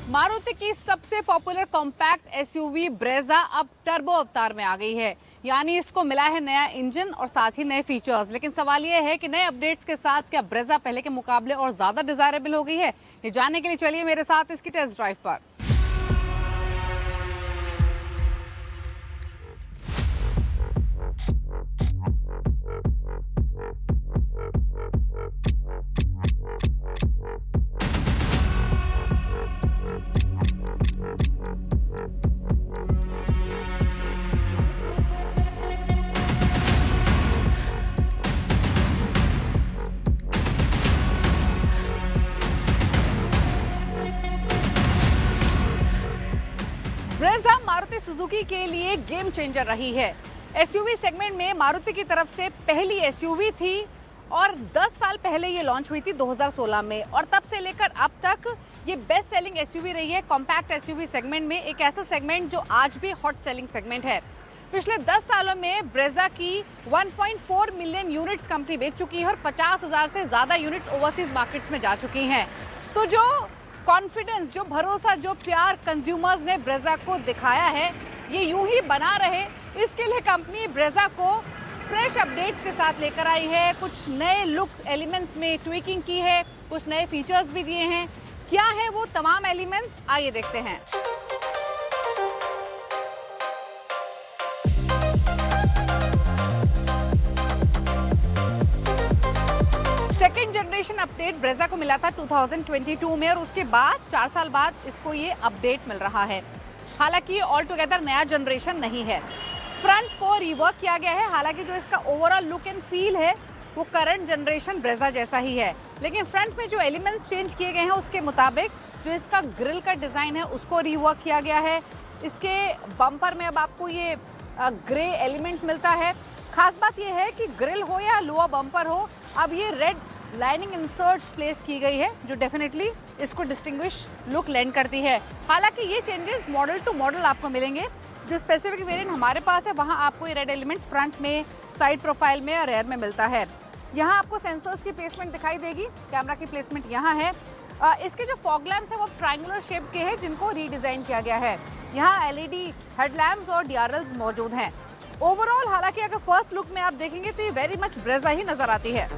मारुति की सबसे popular compact SUV Brezza अब टर्बो अवतार में आ गई है। यानी इसको मिला है नया इंजन और साथ ही नए फीचर्स। लेकिन सवाल ये है कि नए अपडेट्स के साथ क्या ब्रेजा पहले के मुकाबले और ज्यादा डिजायरेबल हो गई है? ये जानने के लिए चलिए मेरे साथ इसकी टेस्ट ड्राइव पर। ब्रेजा मारुति सुजुकी के लिए गेम चेंजर रही है। एसयूवी सेगमेंट में मारुति की तरफ से पहली एसयूवी थी और 10 साल पहले ये लॉन्च हुई थी 2016 में, और तब से लेकर अब तक ये बेस्ट सेलिंग एसयूवी रही है कॉम्पैक्ट एसयूवी सेगमेंट में। एक ऐसा सेगमेंट जो आज भी हॉट सेलिंग सेगमेंट है। पिछले 10 सालों में ब्रेजा की 1.4 मिलियन यूनिट्स कंपनी बेच चुकी है और 50,000 से ज्यादा यूनिट्स ओवरसीज मार्केट्स में जा चुकी हैं। तो जो कॉन्फिडेंस, जो भरोसा, जो प्यार कंज्यूमर्स ने ब्रेजा को दिखाया है, ये यूं ही बना रहे, इसके लिए कंपनी ब्रेजा को फ्रेश अपडेट्स के साथ लेकर आई है। कुछ नए लुक एलिमेंट्स में ट्विकिंग की है, कुछ नए फीचर्स भी दिए हैं। क्या है वो तमाम एलिमेंट्स, आइए देखते हैं। सेकेंड जनरेशन अपडेट ब्रेजा को मिला था 2022 में और उसके बाद 4 साल बाद इसको ये अपडेट मिल रहा है। हालांकि ये ऑल टुगेदर नया जनरेशन नहीं है। फ्रंट को रिवर्क किया गया है। हालांकि जो इसका ओवरऑल लुक एंड फील है वो करंट जनरेशन ब्रेजा जैसा ही है, लेकिन फ्रंट में जो एलिमेंट्स चेंज किए गए हैं उसके मुताबिक जो इसका ग्रिल का डिज़ाइन है उसको रिवर्क किया गया है। इसके बम्पर में अब आपको ये ग्रे एलिमेंट मिलता है। खास बात यह है कि ग्रिल हो या लोअर बम्पर हो, अब ये रेड लाइनिंग इंसर्ट्स प्लेस की गई है जो डेफिनेटली इसको डिस्टिंग्विश लुक लेंड करती है। हालांकि ये चेंजेस मॉडल टू मॉडल आपको मिलेंगे। जो स्पेसिफिक वेरिएंट हमारे पास है वहाँ आपको ये रेड एलिमेंट फ्रंट में, साइड प्रोफाइल में और रेयर में मिलता है। यहाँ आपको सेंसर्स की प्लेसमेंट दिखाई देगी। कैमरा की प्लेसमेंट यहाँ है। इसके जो फॉग लैम्प्स है वो ट्रायंगुलर शेप के हैं जिनको रीडिज़ाइन किया गया है। यहाँ एलईडी हेडलैम्प्स और डीआरएल्स मौजूद हैं। ओवरऑल हालांकि अगर फर्स्ट लुक में आप देखेंगे तो ये वेरी मच ब्रेजा ही नजर आती है।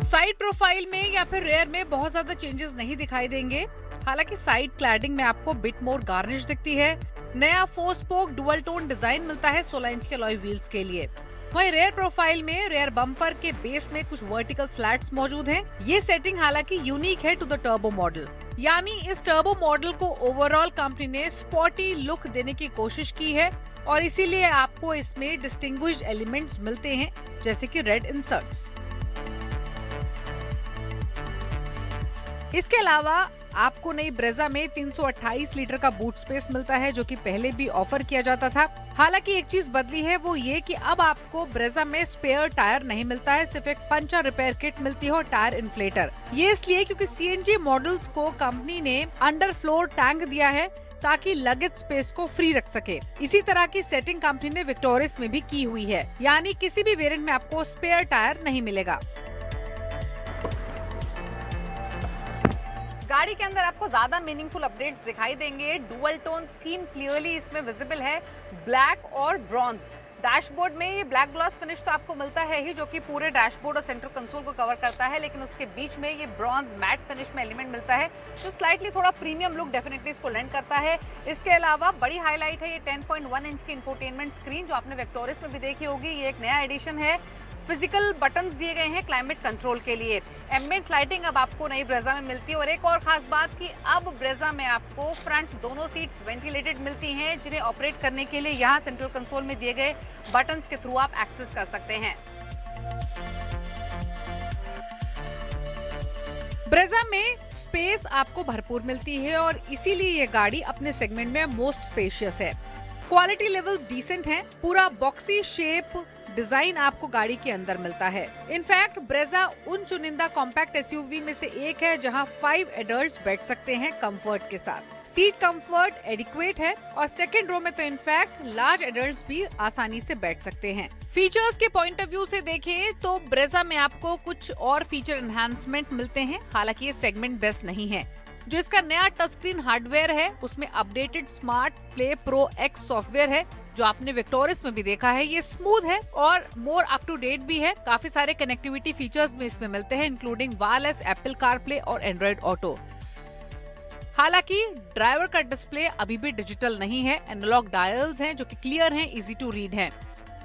साइड प्रोफाइल में या फिर रेयर में बहुत ज्यादा चेंजेस नहीं दिखाई देंगे। हालांकि साइड क्लैडिंग में आपको बिट मोर गार्निश दिखती है। नया 4 स्पोक डुअल टोन डिजाइन मिलता है 16 इंच के अलॉय व्हील्स के लिए। वहीं रेयर प्रोफाइल में रेयर बम्पर के बेस में कुछ वर्टिकल स्लैट्स मौजूद हैं। ये सेटिंग हालांकि यूनिक है टू द टर्बो मॉडल। यानी इस टर्बो मॉडल को ओवरऑल कंपनी ने स्पॉटी लुक देने की कोशिश की है और इसीलिए आपको इसमें डिस्टिंग्विश्ड एलिमेंट्स मिलते हैं जैसे कि रेड इंसर्ट्स। इसके अलावा आपको नई ब्रेजा में 328 लीटर का बूट स्पेस मिलता है जो कि पहले भी ऑफर किया जाता था। हालांकि एक चीज बदली है वो ये कि अब आपको ब्रेजा में स्पेयर टायर नहीं मिलता है, सिर्फ एक पंचर रिपेयर किट मिलती है और टायर इन्फ्लेटर। ये इसलिए क्योंकि सीएनजी मॉडल्स को कंपनी ने अंडर फ्लोर टैंक दिया है ताकि लगेज स्पेस को फ्री रख सके। इसी तरह की सेटिंग कंपनी ने विक्टोरियस में भी की हुई है। यानी किसी भी वेरिएंट में आपको स्पेयर टायर नहीं मिलेगा। गाड़ी के अंदर आपको ज्यादा मीनिंगफुल अपडेट्स दिखाई देंगे। डुअल टोन थीम क्लियरली इसमें विजिबल है, ब्लैक और ब्रॉन्ज। डैशबोर्ड में ये ब्लैक ग्लॉस फिनिश तो आपको मिलता है ही जो कि पूरे डैशबोर्ड और सेंट्रल कंसोल को कवर करता है, लेकिन उसके बीच में ये ब्रॉन्ज मैट फिनिश में एलिमेंट मिलता है जो स्लाइटली थोड़ा प्रीमियम लुक डेफिनेटली इसको लेंड करता है। इसके अलावा बड़ी हाईलाइट है ये 10.1 इंच की इंफोटेनमेंट स्क्रीन जो आपने विक्टोरियस में भी देखी होगी। ये एक नया एडिशन है। फिजिकल बटन्स दिए गए हैं क्लाइमेट कंट्रोल के लिए। एम्बिएंट लाइटिंग अब आपको नई ब्रेजा में मिलती है और एक और खास बात कि अब ब्रेजा में आपको फ्रंट दोनों सीट्स वेंटिलेटेड मिलती हैं जिन्हें ऑपरेट करने के लिए यहाँ सेंट्रल कंसोल में दिए गए बटन्स के थ्रू आप एक्सेस कर सकते हैं। ब्रेजा में स्पेस आपको भरपूर मिलती है और इसीलिए ये गाड़ी अपने सेगमेंट में मोस्ट स्पेशियस है। क्वालिटी लेवल्स डिसेंट हैं। पूरा बॉक्सी शेप डिजाइन आपको गाड़ी के अंदर मिलता है। इनफैक्ट ब्रेजा उन चुनिंदा कॉम्पैक्ट एसयूवी में से एक है जहां 5 एडल्ट्स बैठ सकते हैं कंफर्ट के साथ। सीट कंफर्ट एडिक्वेट है और सेकंड रो में तो इनफैक्ट लार्ज एडल्ट्स भी आसानी से बैठ सकते हैं। फीचर्स के पॉइंट ऑफ व्यू से देखें तो ब्रेजा में आपको कुछ और फीचर एनहांसमेंट मिलते हैं, हालांकि ये सेगमेंट बेस्ट नहीं है। जो इसका नया टच स्क्रीन हार्डवेयर है उसमें updated smart play pro x software है, जो आपने विक्टोरिस में भी देखा है। ये स्मूथ है और मोर अप टू डेट भी है। काफी सारे कनेक्टिविटी फीचर्स भी इसमें मिलते हैं, इंक्लूडिंग वायरलेस एप्पल कारप्ले और एंड्रॉइड ऑटो। हालांकि ड्राइवर का डिस्प्ले अभी भी डिजिटल नहीं है, एनालॉग डायल्स हैं जो कि क्लियर हैं, इजी टू रीड हैं।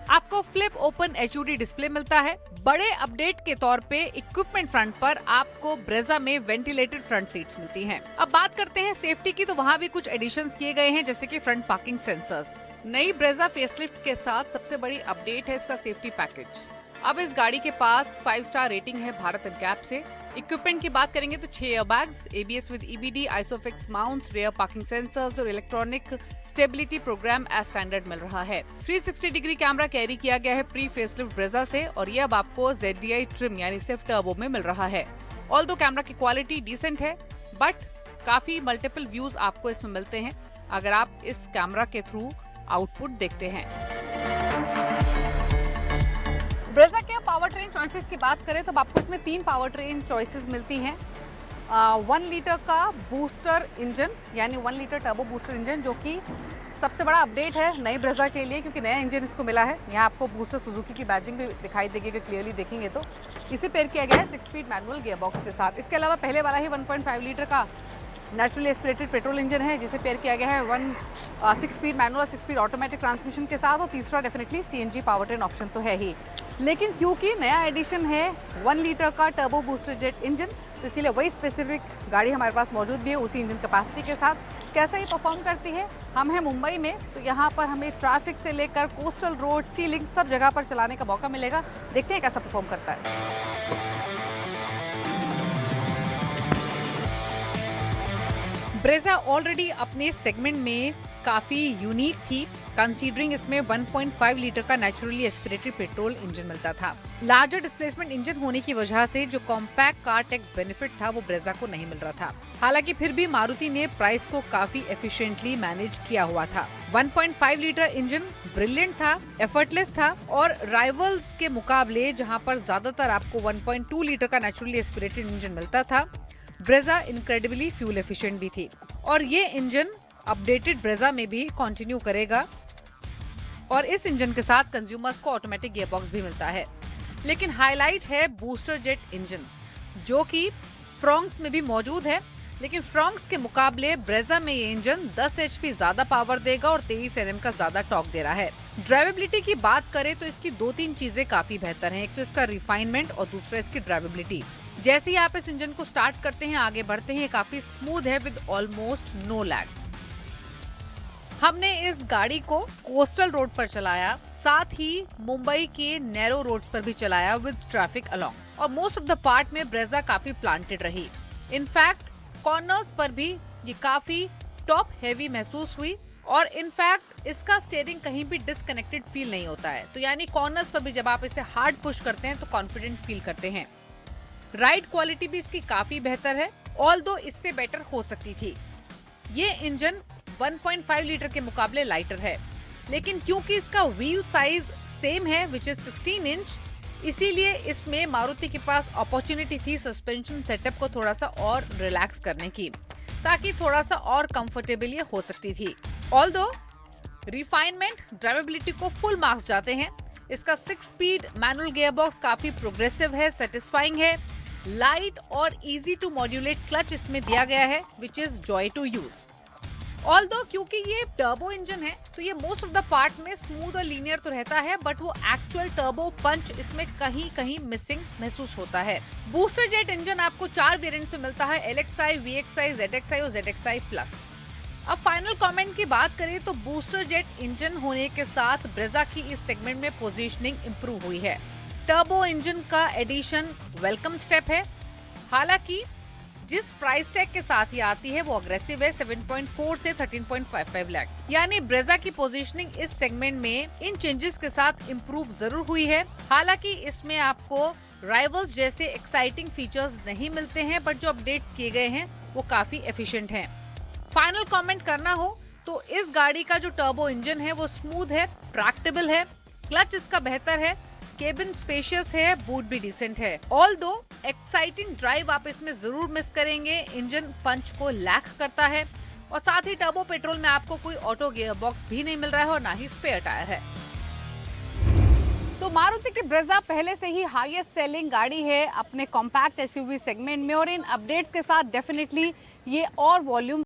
आपको फ्लिप ओपन HUD डिस्प्ले मिलता है। बड़े अपडेट के तौर पे इक्विपमेंट फ्रंट पर आपको ब्रेजा में वेंटिलेटेड फ्रंट सीट्स मिलती हैं। अब बात करते हैं सेफ्टी की, तो वहाँ भी कुछ एडिशंस किए गए हैं, जैसे कि फ्रंट पार्किंग सेंसर्स। नई ब्रेजा फेसलिफ्ट के साथ सबसे बड़ी अपडेट है इसका सेफ्टी पैकेज। अब इस गाड़ी के पास 5 स्टार रेटिंग है भारत एनकैप से। इक्विपमेंट की बात करेंगे तो 6 airbags, ABS with EBD, Isofix mounts, rear parking sensors और electronic stability program as standard मिल रहा है। 360 डिग्री कैमरा कैरी किया गया है प्री फेसलिफ्ट ब्रेजा से, और ये अब आपको ZDI ट्रिम यानी स्विफ्ट टर्बो में मिल रहा है। ऑल्दो कैमरा की क्वालिटी डिसेंट है, बट काफी मल्टीपल व्यूज आपको इसमें मिलते हैं अगर आप इस कैमरा के थ्रू आउटपुट देखते हैं। ब्रेजा के पावर ट्रेन चॉइसेस की बात करें तो आपको इसमें 3 पावर ट्रेन चॉइसेस मिलती हैं। 1 लीटर का बूस्टर इंजन यानी 1 लीटर टर्बो बूस्टर इंजन, जो कि सबसे बड़ा अपडेट है नई ब्रेजा के लिए, क्योंकि नया इंजन इसको मिला है। यहाँ आपको बूस्टर सुजुकी की बैजिंग भी दिखाई देगी, अगर क्लियरली देखेंगे तो। इसे पेयर किया गया है 6 स्पीड मैनुअल गियरबॉक्स के साथ। इसके अलावा पहले वाला ही 1.5 लीटर का नेचुरली एस्पिरेटेड पेट्रोल इंजन है, जिसे पेयर किया गया है 6 speed manual 6 speed automatic transmission के साथ, और तीसरा definitely CNG power train option तो है ही। लेकिन क्योंकि नया एडिशन है 1 लीटर का टर्बो बूस्टर जेट इंजन, तो इसीलिए वही स्पेसिफिक गाड़ी हमारे पास मौजूद भी है उसी इंजन कैपेसिटी के साथ। कैसा ये परफॉर्म करती है, हम हैं मुंबई में, तो यहाँ पर हमें ट्रैफिक से लेकर कोस्टल रोड, सी लिंक सब जगह पर चलाने का मौका मिलेगा। देखते हैं कैसा परफॉर्म करता है। ब्रेजा ऑलरेडी अपने सेगमेंट में काफी यूनिक थी, कंसीडरिंग इसमें 1.5 लीटर का नेचुरली एस्पिरेटेड पेट्रोल इंजन मिलता था। लार्जर डिस्प्लेसमेंट इंजन होने की वजह से जो कॉम्पैक्ट कार टैक्स बेनिफिट था वो ब्रेजा को नहीं मिल रहा था। हालांकि फिर भी मारुति ने प्राइस को काफी एफिशिएंटली मैनेज किया हुआ था। 1.5 लीटर इंजन ब्रिलियंट था, एफर्टलेस था, और राइवल्स के मुकाबले जहां पर ज्यादातर आपको 1.2 लीटर का नेचुरली एस्पिरेटेड इंजन मिलता था, ब्रेजा इनक्रेडिबली फ्यूल एफिशिएंट भी थी। और ये इंजन अपडेटेड ब्रेजा में भी कंटिन्यू करेगा, और इस इंजन के साथ कंज्यूमर्स को ऑटोमेटिक गियरबॉक्स भी मिलता है। लेकिन हाईलाइट है बूस्टर जेट इंजन, जो कि फ्रॉन्क्स में भी मौजूद है, लेकिन फ्रॉन्क्स के मुकाबले ब्रेजा में ये इंजन 10 HP ज्यादा पावर देगा और 23 Nm का ज्यादा टॉर्क दे रहा है। ड्राइवेबिलिटी की बात करें तो इसकी 2-3 चीजें काफी बेहतर हैं। एक तो इसका रिफाइनमेंट और दूसरा इसकी ड्राइवेबिलिटी। जैसे ही आप इस इंजन को स्टार्ट करते हैं, आगे बढ़ते हैं, काफी स्मूथ है विद ऑलमोस्ट नो लैग। हमने इस गाड़ी को कोस्टल रोड पर चलाया, साथ ही मुंबई के नैरो रोड्स पर भी चलाया विद ट्रैफिक अलोंग, और मोस्ट ऑफ द पार्ट में ब्रेजा काफी प्लांटेड रही। इनफैक्ट कॉर्नर्स पर भी ये काफी टॉप हेवी महसूस हुई, और इनफैक्ट इसका स्टीयरिंग कहीं भी डिस्कनेक्टेड फील नहीं होता है। तो यानी कॉर्नर्स पर भी जब आप इसे हार्ड पुश करते हैं तो कॉन्फिडेंट फील करते हैं। राइड क्वालिटी भी इसकी काफी बेहतर है, ऑल्दो इससे बेटर हो सकती थी। ये इंजन 1.5 लीटर के मुकाबले लाइटर है, लेकिन क्योंकि इसका व्हील साइज सेम है विच इज 16 इंच, इसीलिए इसमें मारुति के पास अपॉर्चुनिटी थी सस्पेंशन सेटअप को थोड़ा सा और रिलैक्स करने की, ताकि थोड़ा सा और कंफर्टेबल ये हो सकती थी। ऑल्दो रिफाइनमेंट, ड्राइवेबिलिटी को फुल मार्क्स जाते हैं। इसका 6 स्पीड मैनुअल गियरबॉक्स काफी प्रोग्रेसिव है, सेटिस्फाइंग है। लाइट और इजी टू मॉड्यूलेट क्लच इसमें दिया गया है which is joy to use. Although क्योंकि ये टर्बो इंजन है तो ये मोस्ट ऑफ द पार्ट में स्मूथ और लीनियर तो रहता है, बट वो एक्चुअल टर्बो पंच इसमें कहीं कहीं मिसिंग महसूस होता है। बूस्टर जेट इंजन आपको 4 वेरिएंट्स में मिलता है, LXI, VXI, ZXI और ZXI प्लस। अब फाइनल कमेंट की बात करें तो बूस्टर जेट इंजन होने के साथ ब्रेजा की इस सेगमेंट में पोजीशनिंग इंप्रूव हुई है। टर्बो इंजन का एडिशन वेलकम स्टेप है। हालांकि जिस प्राइस टैग के साथ ये आती है वो अग्रेसिव है, 7.4 से 13.55 लाख। यानी ब्रेजा की पोजीशनिंग इस सेगमेंट में इन चेंजेस के साथ इंप्रूव जरूर हुई है। हालांकि इसमें आपको राइवल्स जैसे एक्साइटिंग फीचर्स नहीं मिलते हैं, बट जो अपडेट्स किए गए हैं वो काफी एफिशिएंट हैं। फाइनल कमेंट करना हो तो इस गाड़ी का जो टर्बो इंजन है वो स्मूथ है, ट्रैक्टेबल है, क्लच इसका बेहतर है, केबिन स्पेशियस है, बूट भी डिसेंट है। ऑल्दो एक्साइटिंग ड्राइव आप इसमें जरूर मिस करेंगे। इंजन पंच को लैक करता है और साथ ही टर्बो पेट्रोल में आपको कोई ऑटो गियर बॉक्स भी नहीं मिल रहा है और ना ही स्पेयर टायर है। तो मारुति की ब्रेजा पहले से ही हाईएस्ट सेलिंग गाड़ी है अपने कॉम्पैक्ट एसयूवी सेगमेंट में और इन अपडेट्स के साथ डेफिनेटली ये और वॉल्यूम